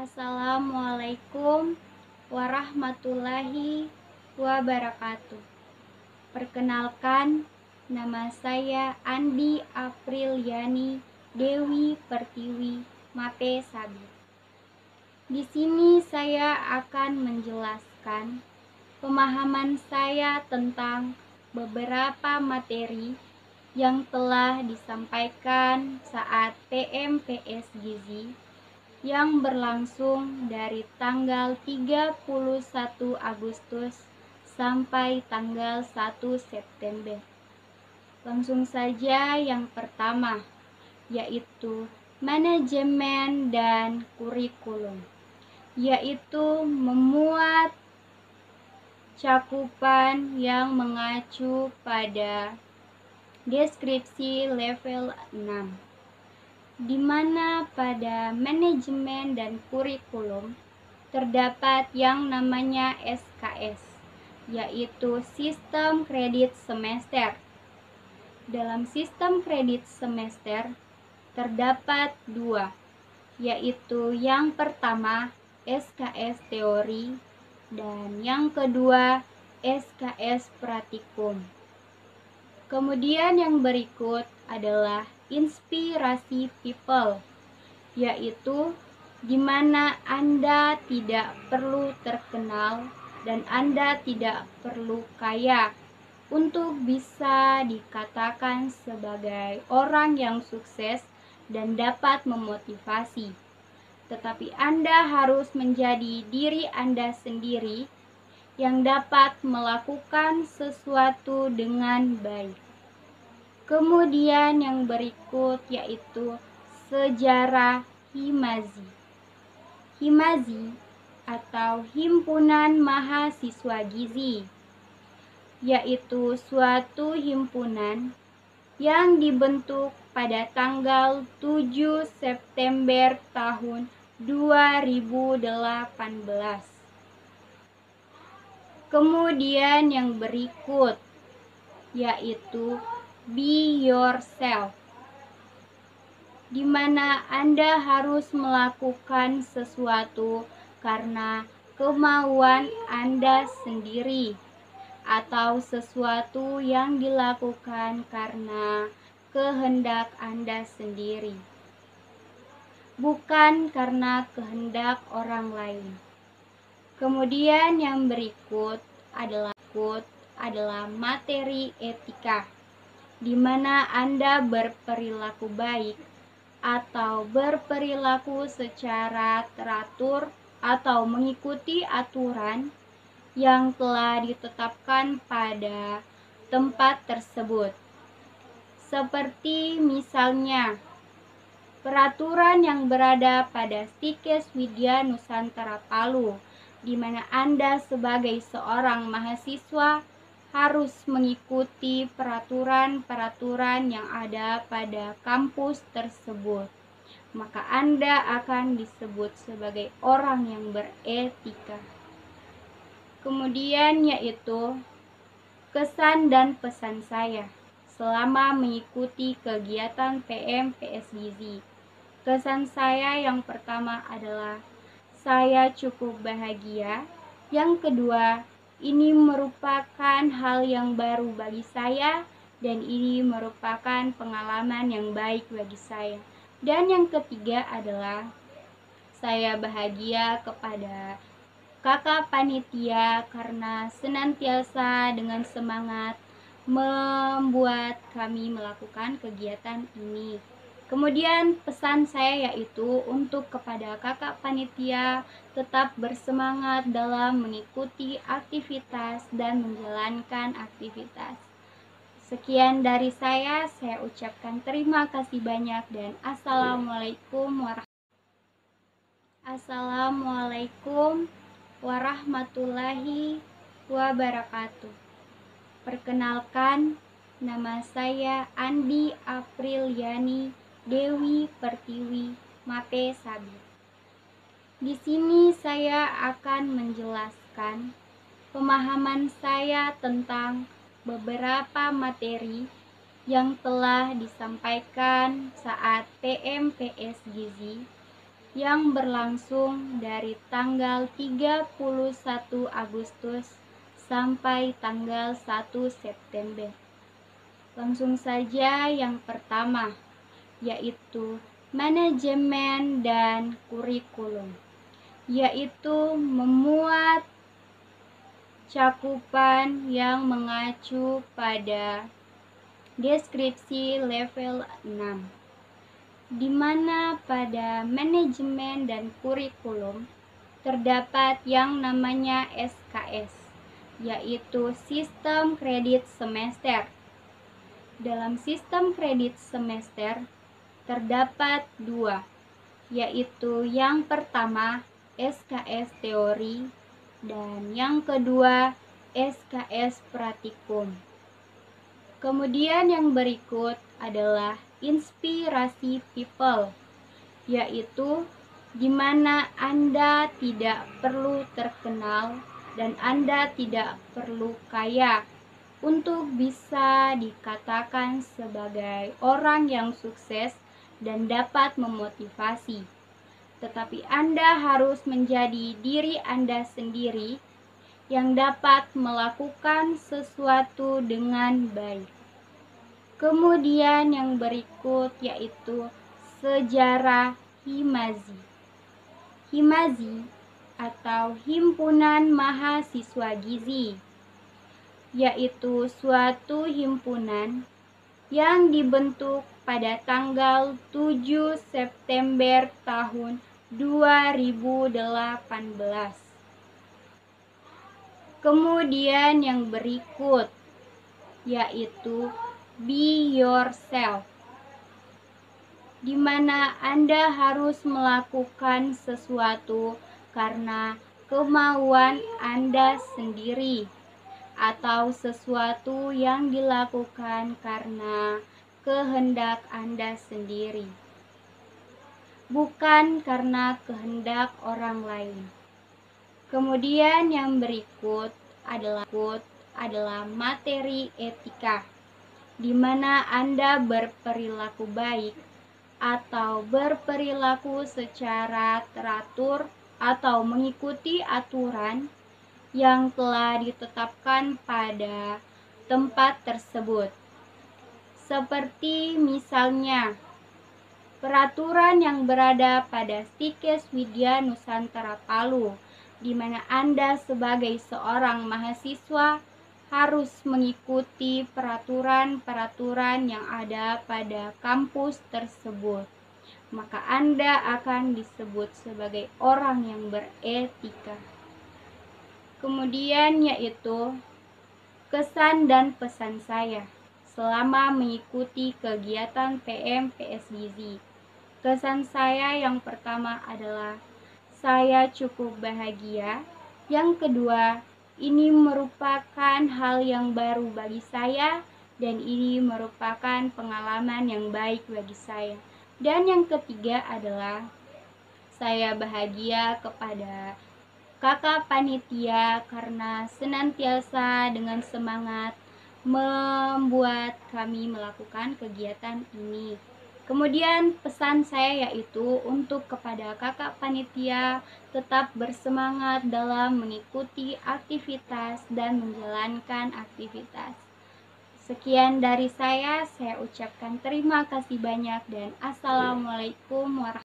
Assalamualaikum warahmatullahi wabarakatuh. Perkenalkan, nama saya Andi Apriliani Dewi Pertiwi Mate Sabit. Di sini saya akan menjelaskan pemahaman saya tentang beberapa materi yang telah disampaikan saat PMPS Gizi yang berlangsung dari tanggal 31 Agustus sampai tanggal 1 September. Langsung saja yang pertama, yaitu manajemen dan kurikulum, yaitu memuat cakupan yang mengacu pada deskripsi level 6. Di mana pada manajemen dan kurikulum terdapat yang namanya SKS, yaitu sistem kredit semester. Dalam sistem kredit semester terdapat dua, yaitu yang pertama SKS teori dan yang kedua SKS praktikum. Kemudian yang berikut adalah inspirasi people, yaitu di mana Anda tidak perlu terkenal dan Anda tidak perlu kaya untuk bisa dikatakan sebagai orang yang sukses dan dapat memotivasi. Tetapi Anda harus menjadi diri Anda sendiri yang dapat melakukan sesuatu dengan baik. Kemudian yang berikut yaitu sejarah Himazi. Himazi atau Himpunan Mahasiswa Gizi, yaitu suatu himpunan yang dibentuk pada tanggal 7 September tahun 2018. Kemudian yang berikut yaitu Be Yourself, di mana Anda harus melakukan sesuatu karena kemauan Anda sendiri atau sesuatu yang dilakukan karena kehendak Anda sendiri, bukan karena kehendak orang lain. Kemudian yang berikut adalah materi etika, di mana Anda berperilaku baik atau berperilaku secara teratur atau mengikuti aturan yang telah ditetapkan pada tempat tersebut. Seperti misalnya peraturan yang berada pada Stikes Widya Nusantara Palu, di mana Anda sebagai seorang mahasiswa harus mengikuti peraturan-peraturan yang ada pada kampus tersebut. Maka Anda akan disebut sebagai orang yang beretika. Kemudian yaitu kesan dan pesan saya selama mengikuti kegiatan PMPS Gizi. Kesan saya yang pertama adalah saya cukup bahagia. Yang kedua, ini merupakan hal yang baru bagi saya dan ini merupakan pengalaman yang baik bagi saya. Dan yang ketiga adalah saya bahagia kepada kakak panitia karena senantiasa dengan semangat membuat kami melakukan kegiatan ini. Kemudian pesan saya yaitu untuk kepada kakak panitia tetap bersemangat dalam mengikuti aktivitas dan menjalankan aktivitas. Sekian dari saya ucapkan terima kasih banyak dan Assalamualaikum warahmatullahi wabarakatuh. Perkenalkan, nama saya Andi Apriliani Dewi Pertiwi Mate Sabit. Di sini saya akan menjelaskan pemahaman saya tentang beberapa materi yang telah disampaikan saat PMPS Gizi yang berlangsung dari tanggal 31 Agustus sampai tanggal 1 September. Langsung saja yang pertama, yaitu manajemen dan kurikulum, yaitu memuat cakupan yang mengacu pada deskripsi level 6, di mana pada manajemen dan kurikulum terdapat yang namanya SKS, yaitu sistem kredit semester. Dalam sistem kredit semester terdapat dua, yaitu yang pertama SKS teori dan yang kedua SKS praktikum. Kemudian yang berikut adalah inspirasi people, yaitu di mana Anda tidak perlu terkenal dan Anda tidak perlu kaya untuk bisa dikatakan sebagai orang yang sukses dan dapat memotivasi. Tetapi Anda harus menjadi diri Anda sendiri yang dapat melakukan sesuatu dengan baik. Kemudian yang berikut yaitu sejarah Himazi. Himazi atau Himpunan Mahasiswa Gizi, yaitu suatu himpunan yang dibentuk pada tanggal 7 September tahun 2018. Kemudian yang berikut yaitu Be Yourself, di mana Anda harus melakukan sesuatu karena kemauan Anda sendiri atau sesuatu yang dilakukan karena kehendak Anda sendiri, bukan karena kehendak orang lain. Kemudian yang berikut adalah materi etika, di mana Anda berperilaku baik atau berperilaku secara teratur atau mengikuti aturan yang telah ditetapkan pada tempat tersebut. Seperti misalnya peraturan yang berada pada Stikes Widya Nusantara Palu, di mana Anda sebagai seorang mahasiswa harus mengikuti peraturan-peraturan yang ada pada kampus tersebut. Maka Anda akan disebut sebagai orang yang beretika. Kemudian yaitu kesan dan pesan saya selama mengikuti kegiatan PM/PS Gizi. Kesan saya yang pertama adalah saya cukup bahagia. Yang kedua, ini merupakan hal yang baru bagi saya dan ini merupakan pengalaman yang baik bagi saya. Dan yang ketiga adalah saya bahagia kepada kakak panitia karena senantiasa dengan semangat membuat kami melakukan kegiatan ini. Kemudian pesan saya yaitu untuk kepada kakak panitia tetap bersemangat dalam mengikuti aktivitas dan menjalankan aktivitas. Sekian dari saya ucapkan terima kasih banyak dan assalamualaikum warahmatullahi wabarakatuh.